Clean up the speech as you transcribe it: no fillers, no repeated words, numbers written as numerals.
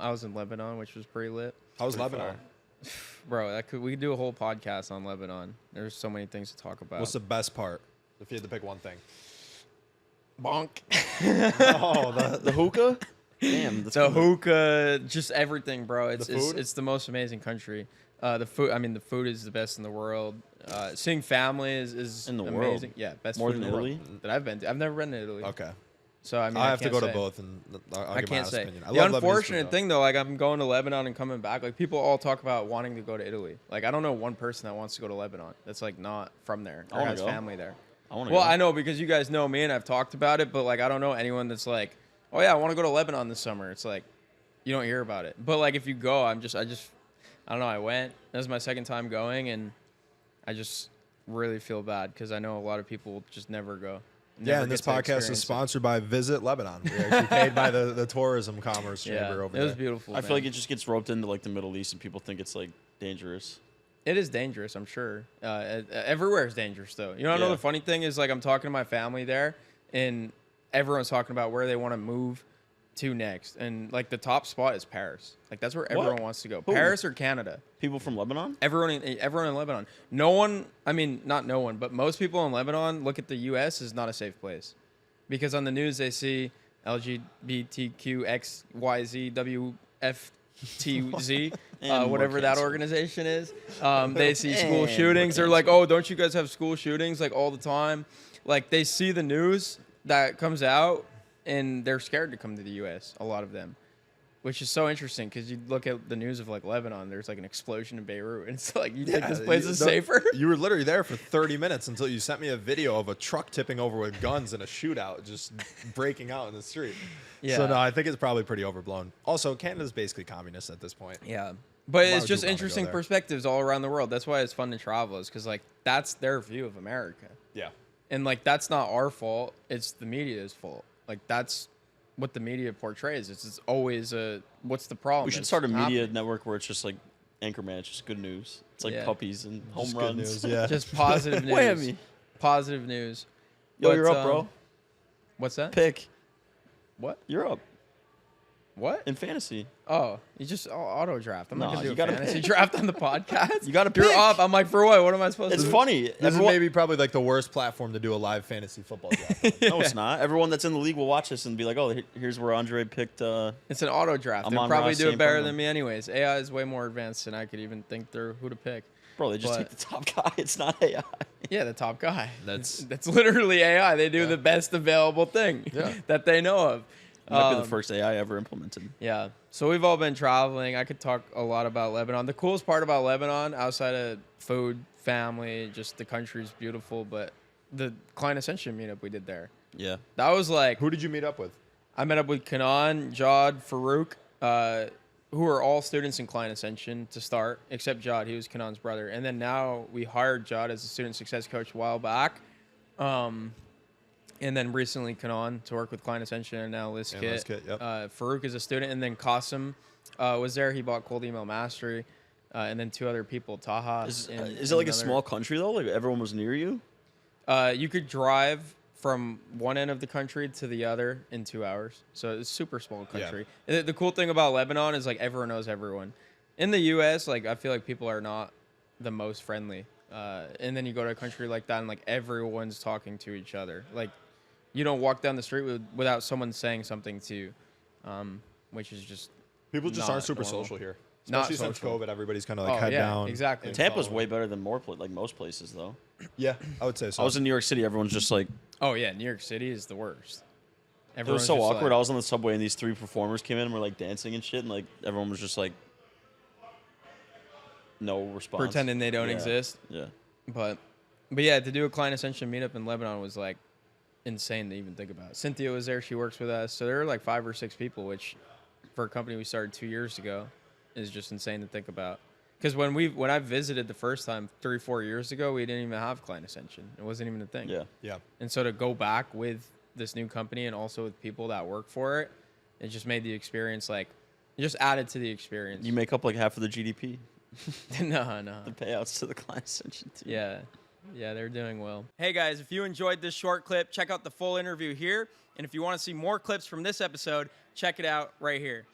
I was in Lebanon, which was pretty lit. How was Lebanon? Bro, we could do a whole podcast on Lebanon. There's so many things to talk about. What's the best part? If you had to pick one thing. Bonk? The hookah? Damn. The hookah, just everything, bro. It's The food? it's the most amazing country. The food is the best in the world. Seeing family is In the amazing. world? Yeah, best More food than in the Italy? world that I've been to. I've never been to Italy. Okay. So I mean, I have to can't go to say. both, and I'll I give my can't honest say. opinion. I The love Lebanese unfortunate food, thing, though, like I'm going to Lebanon and coming back. Like people all talk about wanting to go to Italy. Like I don't know one person that wants to go to Lebanon that's like not from there I or wanna has go. family there. I want to Well, go. I know because you guys know me and I've talked about it, but like I don't know anyone that's like, oh yeah, I want to go to Lebanon this summer. It's like you don't hear about it. But like if you go, I don't know. I went. That was my second time going, and I just really feel bad because I know a lot of people just never go. Yeah, Never and this get to podcast experience is it. sponsored by Visit Lebanon. We're actually paid by the tourism commerce chamber over it was there. beautiful. I feel like it just gets roped into like the Middle East and people think it's like dangerous. It is dangerous, I'm sure. Everywhere is dangerous, though. You know, Yeah. the funny thing is, like, I'm talking to my family there, and everyone's talking about where they want to move to next. And, like, the top spot is Paris. Like, that's where everyone wants to go. Who? Paris or Canada. People from Lebanon? Everyone in Lebanon. No one, I mean, not no one, but most people in Lebanon look at the U.S. as not a safe place. Because on the news, they see LGBTQXYZWFTZ, And whatever more that cancer. organization is. They see school And shootings. They're more like, cancer. oh, don't you guys have school shootings like all the time? Like they see the news that comes out and they're scared to come to the U.S., a lot of them. Which is so interesting because you look at the news of like Lebanon, there's like an explosion in Beirut, and it's like you think this place is safer. You were literally there for 30 minutes until you sent me a video of a truck tipping over with guns and a shootout just breaking out in the street. Yeah. So no, I think it's probably pretty overblown. Also, Canada's basically communist at this point. Yeah, Why but it's would just you wanna go interesting there? perspectives all around the world. That's why it's fun to travel, is because like that's their view of America, Yeah. and like that's not our fault. It's the media's fault. Like that's what the media portrays. It's always what's the problem? We should that's start a media happening? network where it's just like Anchorman, it's just good news. It's like Yeah. puppies and home Just good runs. news, yeah. Just positive news. Whammy. Positive news. Yo, But, you're up, bro. What's that? Pick. What? You're up What? in fantasy. Oh, you just auto draft. I'm not No, gonna do you a gotta fantasy pick. draft on the podcast. You gotta You're pick. up. I'm like, for what? What am I supposed It's to do? funny. This Everyone, is maybe probably like the worst platform to do a live fantasy football draft. on. No, it's not. Everyone that's in the league will watch this and be like, "Oh, here's where Andre picked." It's an auto draft. I'm They'll on probably Ross do it St. better Bruno. than me anyways. AI is way more advanced than I could even think through who to pick. Bro, they just But- take the top guy. It's not AI. Yeah, the top guy. That's- That's literally AI. They do the best available thing Yeah. that they know of. Might be the first AI ever implemented. Yeah. So we've all been traveling. I could talk a lot about Lebanon. The coolest part about Lebanon, outside of food, family, just the country's beautiful, but the Klein Ascension meetup we did there. Yeah. That was like, Who did you meet up with? I met up with Kanan, Jod, Farouk, who are all students in Klein Ascension to start, except Jod. He was Kanan's brother. And then now we hired Jod as a student success coach a while back. And then recently Kanan to work with Klein Ascension and now Liz And Kit. Liz Kit, yep. Farouk is a student. And then Qasim was there. He bought Cold Email Mastery. And then two other people, Taha. Is and it like a another- small country though? Like everyone was near you? You could drive from one end of the country to the other in 2 hours. So it's a super small country. The cool thing about Lebanon is like everyone knows everyone. In the U.S., like I feel like people are not the most friendly. And then you go to a country like that and like everyone's talking to each other. Like you don't walk down the street without someone saying something to you, which is just People just not aren't super normal. social here. Not Especially since social. COVID, everybody's kind of like head yeah, down. exactly. and Tampa's following. way better than like most places though. Yeah, I would say so. I was in New York City. Everyone's just like, Oh yeah, New York City is the worst. it Everyone's was so just awkward. like- I was on the subway and these three performers came in and were like dancing and shit, and like everyone was just like, no response, pretending they don't Yeah. exist. Yeah. But yeah, to do a Klein Ascension meetup in Lebanon was like insane to even think about. Cynthia was there; she works with us, so there were like 5 or 6 people, which for a company we started 2 years ago is just insane to think about. Because when I visited the first time 3-4 years ago, we didn't even have Klein Ascension; it wasn't even a thing. Yeah. Yeah. And so to go back with this new company and also with people that work for it, it just made the experience like it just added to the experience. You make up like half of the GDP. no. The payouts to the client ascension team. Yeah, they're doing well. Hey guys, if you enjoyed this short clip, check out the full interview here. And if you want to see more clips from this episode, check it out right here.